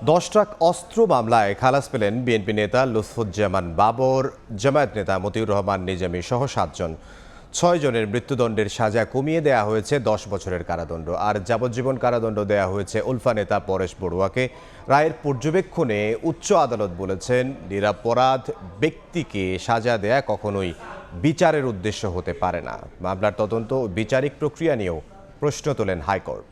10 truck অস্ত্র মামলায় খালাস পেলেন বিএনপি নেতা লুৎফুজ্জামান বাবর, জামায়াত নেতা মতিউর রহমান নিজামী সহ 7 জন। 6 জনের মৃত্যুদণ্ডের সাজা কমিয়ে দেয়া হয়েছে 10 বছরের কারাদণ্ড, আর যাবজ্জীবন কারাদণ্ড দেয়া হয়েছে উলফা নেতা পরেশ বড়ুয়াকে। রায়ের পর্যবেক্ষণে উচ্চ আদালত বলেছেন, নিরপরাধ ব্যক্তিকে সাজা দেয়া কখনোই বিচারের উদ্দেশ্য হতে পারে না। মামলার তদন্ত ও বিচারিক প্রক্রিয়া নিয়েও প্রশ্ন তোলেন হাইকোর্ট।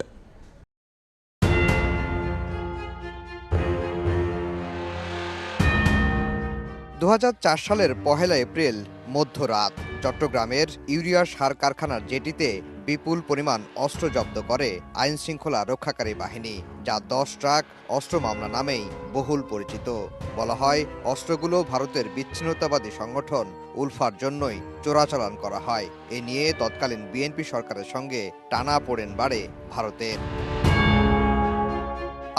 2004 সালের 1 এপ্রিল মধ্যরাত চট্টগ্রামের ইউরিয়া সার কারখানার জেটিতে বিপুল পরিমাণ অস্ত্র জব্দ করে আইনশৃঙ্খলা রক্ষাকারী বাহিনী, যা 10 ট্রাক অস্ত্র মামলা নামেই বহুল পরিচিত। বলা হয়, অস্ত্রগুলো ভারতের বিচ্ছিন্নতাবাদী সংগঠন উলফার জন্যই চোরাচালান করা হয়। এ নিয়ে তৎকালীন বিএনপি সরকারের সঙ্গে টানাপোড়েন বাড়ে ভারতের।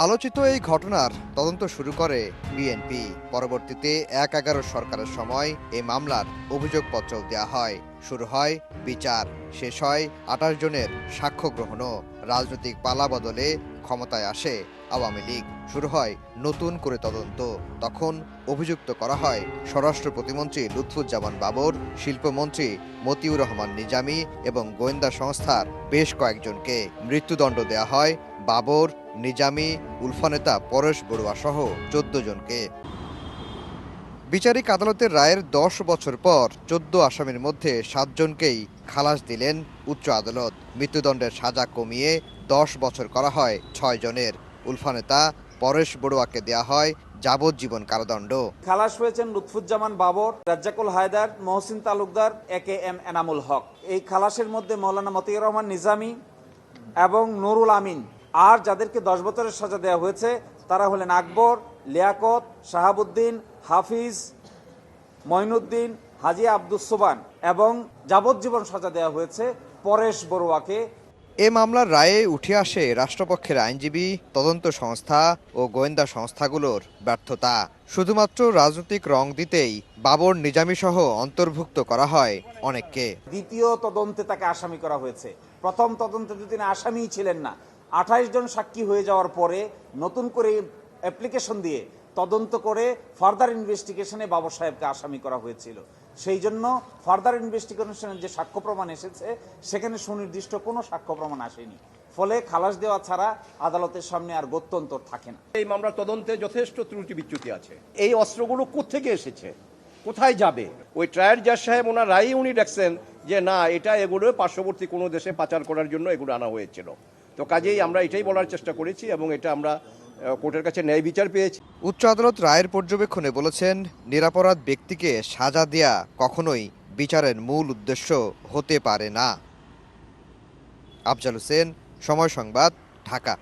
আলোচিত এই ঘটনার তদন্ত শুরু করে বিএনপি। পরবর্তীতে 1/11 সরকারের সময় এই মামলার অভিযোগপত্র দেওয়া হয়। শুরু হয় বিচার, শেষ হয় 28 জনের সাক্ষ্য গ্রহণও। রাজনৈতিক পালা বদলে ক্ষমতায় আসে আওয়ামী লীগ, শুরু হয় নতুন করে তদন্ত। তখন অভিযুক্ত করা হয় স্বরাষ্ট্র প্রতিমন্ত্রী লুৎফুজ্জামান বাবর, শিল্পমন্ত্রী মতিউর রহমান নিজামী এবং গোয়েন্দা সংস্থার বেশ কয়েকজনকে। মৃত্যুদণ্ড দেওয়া হয় বাবর, নিজামী, উলফা নেতা পরেশ বড়ুয়া সহ 14 জনকে। বিচারিক আদালতের রায়ের 10 বছর পর 14 আসামির মধ্যে 7 জনকেই খালাস দিলেন উচ্চ আদালত। মৃত্যুদণ্ডের সাজা কমিয়ে 10 বছর করা হয় 6 জনের। উলফা নেতা পরেশ বড়ুয়াকে দেয়া হয় যাবজ্জীবন কারাদণ্ড। খালাস হয়েছেন লুৎফুজ্জামান বাবর, রাজ্জাকুল হায়দার, মহসিন তালুকদার, AKM এনামুল হক। এই খালাসের মধ্যে মৌলানা মতিউর রহমান নিজামী এবং নুরুল আমিন। আর যাদেরকে 10 বছরের সাজা দেওয়া হয়েছে তারা হলেন আকবর, লিয়াকত, শাহাবুদ্দিন, হাফিজ, মঈনুদ্দিন, হাজি আব্দুস সোবান এবং যাবজ্জীবন সাজা দেওয়া হয়েছে পরেশ বড়ুয়াকে। এ মামলার রায়ে উঠে আসে রাষ্ট্রপক্ষের আইনজীবী, তদন্ত সংস্থা ও গোয়েন্দা সংস্থাগুলোর ব্যর্থতা। শুধুমাত্র রাজনৈতিক রং দিতেই বাবর, নিজামী সহ অন্তর্ভুক্ত করা হয় অনেককে। দ্বিতীয় তদন্তে তাকে আসামি করা হয়েছে। প্রথম তদন্তে তো তিনি আসামিই ছিলেন না। 28 জন সাক্ষী হয়ে যাওয়ার পরে নতুন করে অ্যাপ্লিকেশন দিয়ে তদন্ত করে ফার্দার ইনভেস্টিগেশনে বাবর সাহেবকে আসামি করা হয়েছিল। সেই জন্য ফার্দার ইনভেস্টিগেশনের যে সাক্ষ্য প্রমাণ এসেছে সেখানে সুনির্দিষ্ট কোনো সাক্ষ্য প্রমাণ আসেনি। ফলে খালাস দেওয়া ছাড়া আদালতের সামনে আর গত্যন্তর থাকে না। এই মামলার তদন্তে যথেষ্ট ত্রুটি বিচ্যুতি আছে। এই অস্ত্রগুলো কোত্থেকে এসেছে, কোথায় যাবে? ওই ট্রায়াল জাজ সাহেব ওনার রায়ে উনি দেখছেন যে না, এটা এগুলো পার্শ্ববর্তী কোনো দেশে পাচার করার জন্য এগুলো আনা হয়েছিল। তো কাজেই আমরা এটাই বলার চেষ্টা করেছি এবং এটা আমরা কোর্টের কাছে ন্যায় বিচার পেয়েছি। উচ্চ আদালত রায়ের পর্যবেক্ষণে বলেছেন, নিরপরাধ ব্যক্তিকে সাজা দেয়া কখনোই বিচারের মূল উদ্দেশ্য হতে পারে না। আফজাল হোসেন, সময় সংবাদ, ঢাকা।